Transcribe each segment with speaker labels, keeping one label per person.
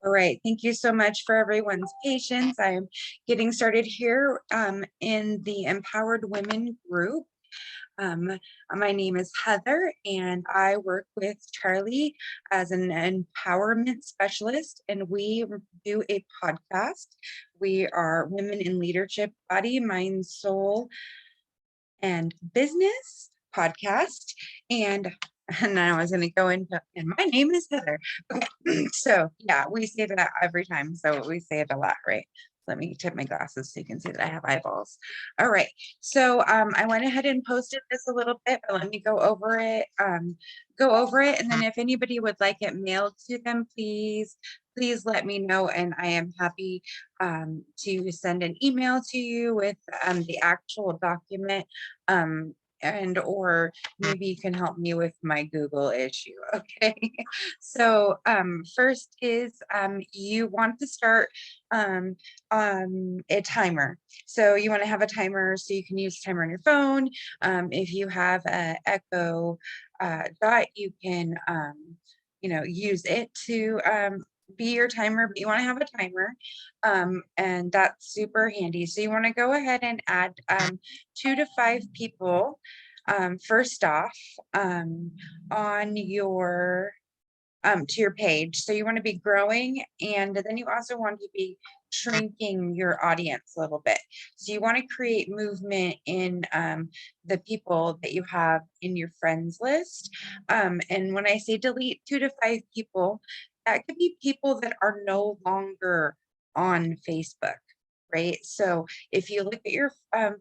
Speaker 1: All right, thank you so much for everyone's patience. I'm getting started here in the Empowered Women group. My name is Heather, and I work with Charlie as an empowerment specialist, and we do a podcast. We are Women in Leadership, Body, Mind, Soul, and Business podcast. And I was going to go into, and my name is Heather. Okay. So yeah, we say that every time. So we say it a lot, right? Let me tip my glasses so you can see that I have eyeballs. All right. So I went ahead and posted this a little bit, but let me go over it. And then if anybody would like it mailed to them, please let me know. And I am happy to send an email to you with the actual document. And or maybe you can help me with my Google issue. Okay. So first is you want to start a timer. So you want to have a timer so you can use a timer on your phone. If you have a Echo Dot, you can use it to be your timer, but you want to have a timer, and that's super handy. So you want to go ahead and add 2 to 5 people first off on your to your page. So you want to be growing, and then you also want to be shrinking your audience a little bit. So you want to create movement in the people that you have in your friends list. And when I say delete 2 to 5 people, that could be people that are no longer on Facebook. Right. So if you look at your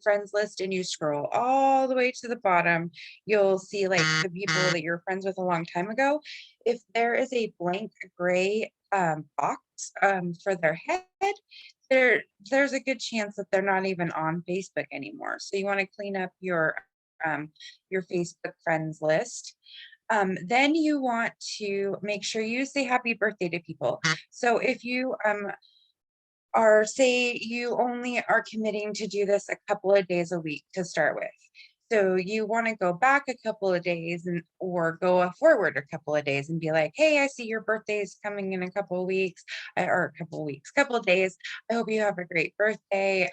Speaker 1: friends list and you scroll all the way to the bottom, you'll see like the people that you're friends with a long time ago. If there is a blank gray box for their head, there's a good chance that they're not even on Facebook anymore. So you want to clean up your Facebook friends list. Then you want to make sure you say happy birthday to people. So if you or say you only are committing to do this a couple of days a week to start with. So you want to go back a couple of days or go forward a couple of days and be like, hey, I see your birthday is coming in a couple of weeks or couple of days. I hope you have a great birthday.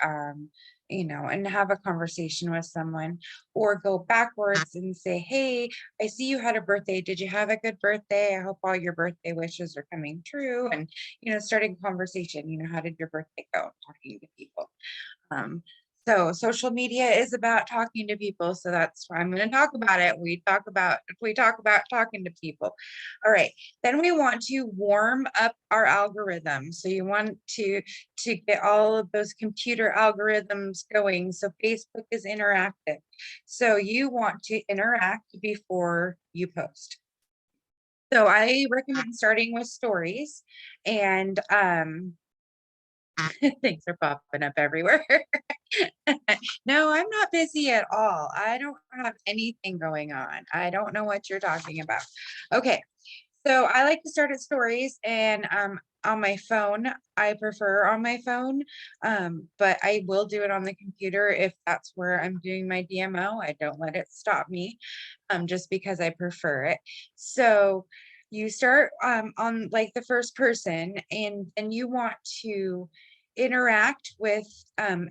Speaker 1: And have a conversation with someone, or go backwards and say, hey, I see you had a birthday. Did you have a good birthday? I hope all your birthday wishes are coming true. And, starting conversation, how did your birthday go? Talking to people. So social media is about talking to people. So that's why I'm going to talk about it. We talk about talking to people. All right. Then we want to warm up our algorithm. So you want to get all of those computer algorithms going. So Facebook is interactive. So you want to interact before you post. So I recommend starting with stories, and things are popping up everywhere. No, I'm not busy at all. I don't have anything going on. I don't know what you're talking about. Okay, so I like to start at stories, and on my phone. I prefer on my phone, but I will do it on the computer if that's where I'm doing my DMO. I don't let it stop me, just because I prefer it. So you start on like the first person, and then you want to interact with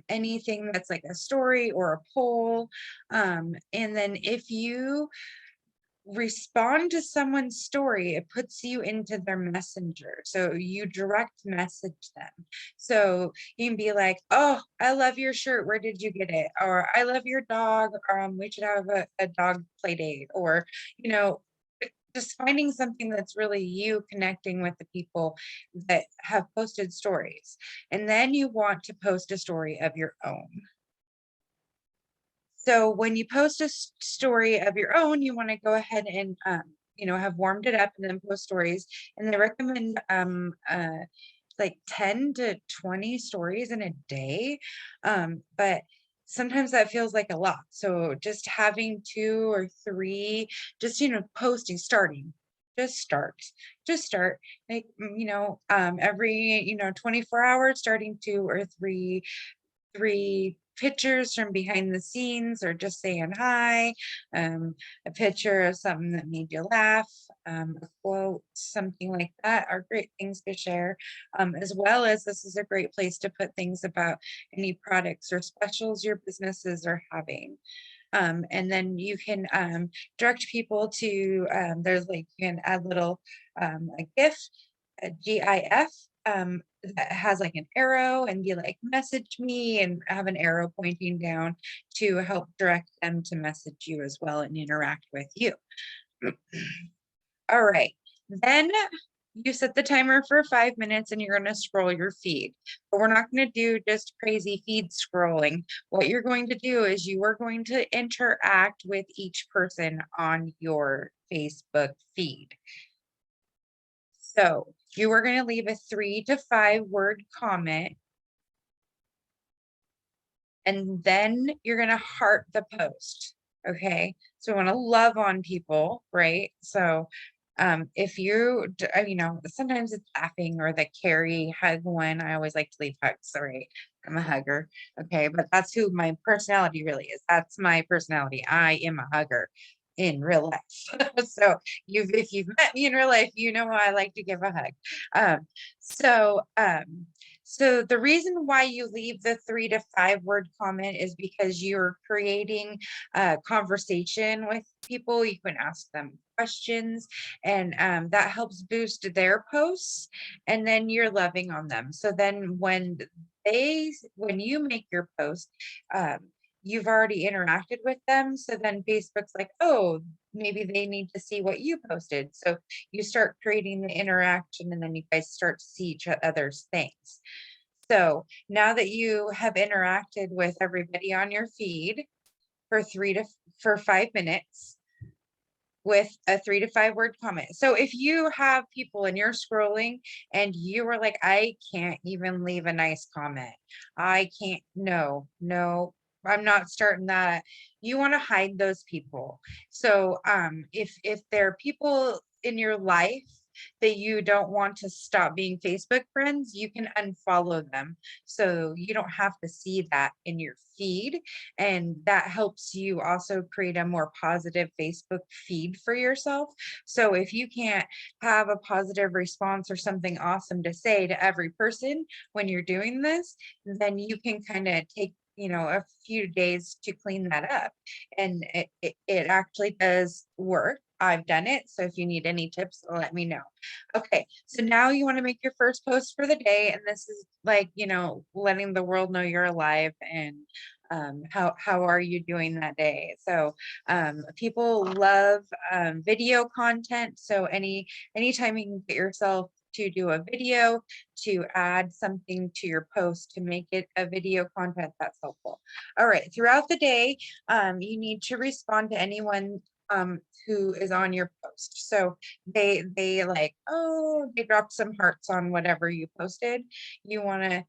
Speaker 1: anything that's like a story or a poll. And then if you respond to someone's story, it puts you into their messenger. So you direct message them. So you can be like, oh, I love your shirt. Where did you get it? Or I love your dog. We should have a dog play date. Or, just finding something that's really you connecting with the people that have posted stories. And then you want to post a story of your own. So when you post a story of your own, you want to go ahead and, have warmed it up and then post stories. And they recommend like 10 to 20 stories in a day. But sometimes that feels like a lot. So just having 2 or 3, just, posting, just start like, every, 24 hours, starting 2 or 3 pictures from behind the scenes or just saying hi, a picture of something that made you laugh, a quote, something like that are great things to share. As well as this is a great place to put things about any products or specials your businesses are having. And then you can direct people to, there's like, you can add little a GIF, a GIF, that has like an arrow and be like, message me, and have an arrow pointing down to help direct them to message you as well and interact with you. All right. Then you set the timer for 5 minutes and you're going to scroll your feed. But we're not going to do just crazy feed scrolling. What you're going to do is you are going to interact with each person on your Facebook feed. So you are going to leave a 3 to 5 word comment. And then you're going to heart the post. Okay. So we want to love on people, right? So if you sometimes it's laughing or the carry hug one. I always like to leave hugs. Sorry, I'm a hugger. Okay, but that's who my personality really is. That's my personality. I am a hugger in real life. So if you've met me in real life, you know I like to give a hug. Um, so um, so the reason why you leave the 3 to 5 word comment is because you're creating a conversation with people. You can ask them questions, and that helps boost their posts, and then you're loving on them. So then when you make your post, um, you've already interacted with them. So then Facebook's like, oh, maybe they need to see what you posted. So you start creating the interaction, and then you guys start to see each other's things. So now that you have interacted with everybody on your feed for 5 minutes, with a 3 to 5 word comment. So if you have people and you're scrolling and you were like, I can't even leave a nice comment. I can't, no, I'm not starting that. You want to hide those people. So if there are people in your life that you don't want to stop being Facebook friends, you can unfollow them. So you don't have to see that in your feed. And that helps you also create a more positive Facebook feed for yourself. So if you can't have a positive response or something awesome to say to every person when you're doing this, then you can kind of take a few days to clean that up. And it actually does work. I've done it. So if you need any tips, let me know. Okay. So now you want to make your first post for the day. And this is like, letting the world know you're alive, and how are you doing that day. So people love video content. So anytime you can get yourself to do a video, to add something to your post to make it a video content, that's helpful. All right, throughout the day, you need to respond to anyone who is on your post. So they like, oh, they dropped some hearts on whatever you posted. You want to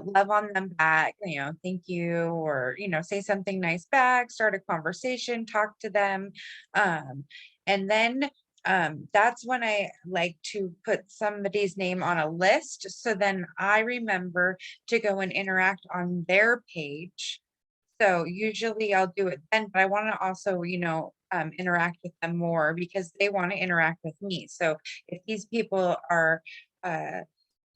Speaker 1: love on them back, thank you, or say something nice back, start a conversation, talk to them. And then that's when I like to put somebody's name on a list, so then I remember to go and interact on their page. So usually I'll do it then, but I want to also, interact with them more because they want to interact with me. So if these people are uh,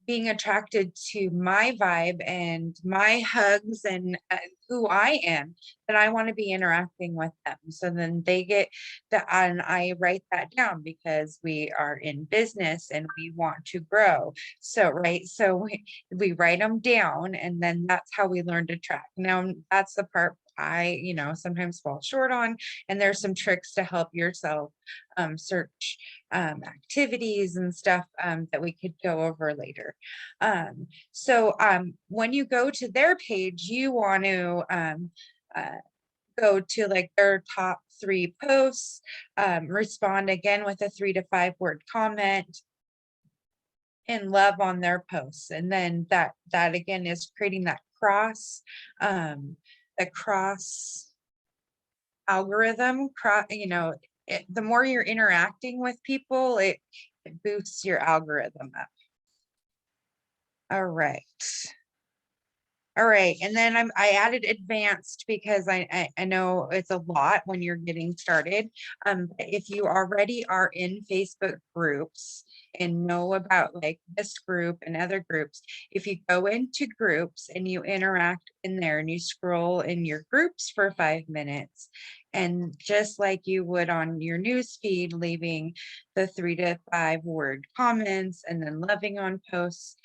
Speaker 1: being attracted to my vibe and my hugs and who I am, then I want to be interacting with them. So then they get that, and I write that down because we are in business and we want to grow. So, right. So we write them down, and then that's how we learn to track. Now, that's the part I, sometimes fall short on, and there's some tricks to help yourself search activities and stuff that we could go over later. When you go to their page, you want to uh, go to like their top 3 posts, respond again with a 3 to 5 word comment, and love on their posts. And then that again is creating that the cross algorithm. The more you're interacting with people, it boosts your algorithm up. All right. All right, and then I added advanced because I know it's a lot when you're getting started. But if you already are in Facebook groups and know about like this group and other groups, if you go into groups and you interact in there and you scroll in your groups for 5 minutes, and just like you would on your news feed, leaving the 3 to 5 word comments and then loving on posts,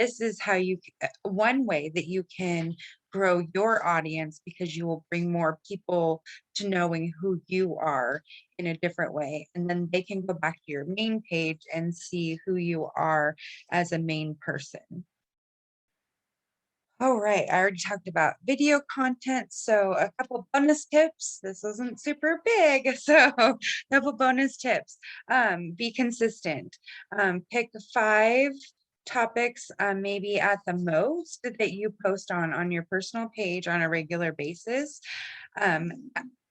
Speaker 1: this is how you one way that you can grow your audience, because you will bring more people to knowing who you are in a different way. And then they can go back to your main page and see who you are as a main person. All right, I already talked about video content. So a couple bonus tips. This isn't super big. So a couple bonus tips. Be consistent. Pick 5 topics, maybe at the most, that you post on your personal page on a regular basis, um,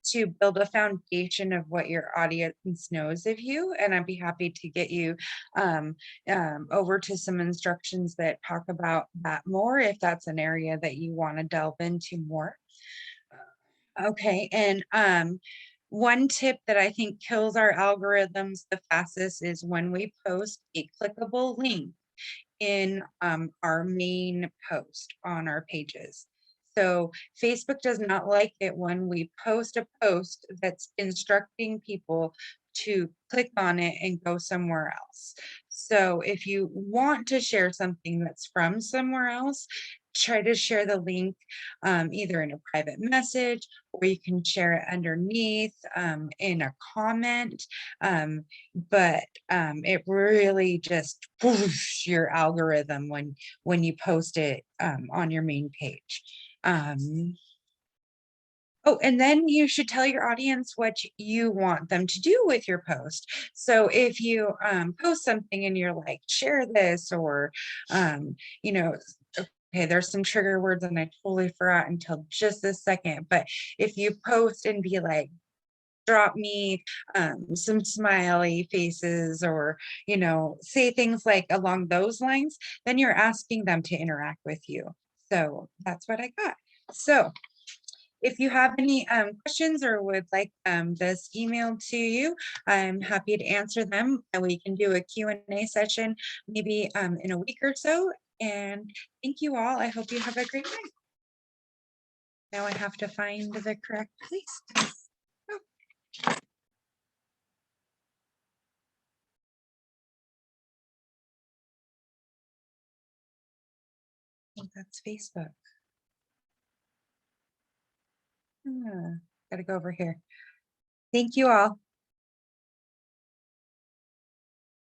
Speaker 1: to build a foundation of what your audience knows of you. And I'd be happy to get you um, over to some instructions that talk about that more, if that's an area that you want to delve into more. Okay, and one tip that I think kills our algorithms the fastest is when we post a clickable link in our main post on our pages. So Facebook does not like it when we post a post that's instructing people to click on it and go somewhere else. So if you want to share something that's from somewhere else, try to share the link either in a private message, or you can share it underneath in a comment. But it really just whoosh your algorithm when you post it on your main page. Oh, and then you should tell your audience what you want them to do with your post. So if you post something and you're like, share this, or you know, okay, there's some trigger words and I totally forgot until just this second. But if you post and be like, drop me some smiley faces, or say things like along those lines, then you're asking them to interact with you. So that's what I got. So if you have any questions or would like this emailed to you, I'm happy to answer them, and we can do a Q&A session maybe in a week or so. And thank you all. I hope you have a great night. Now I have to find the correct place. Oh, I think that's Facebook. Gotta go over here. Thank you all.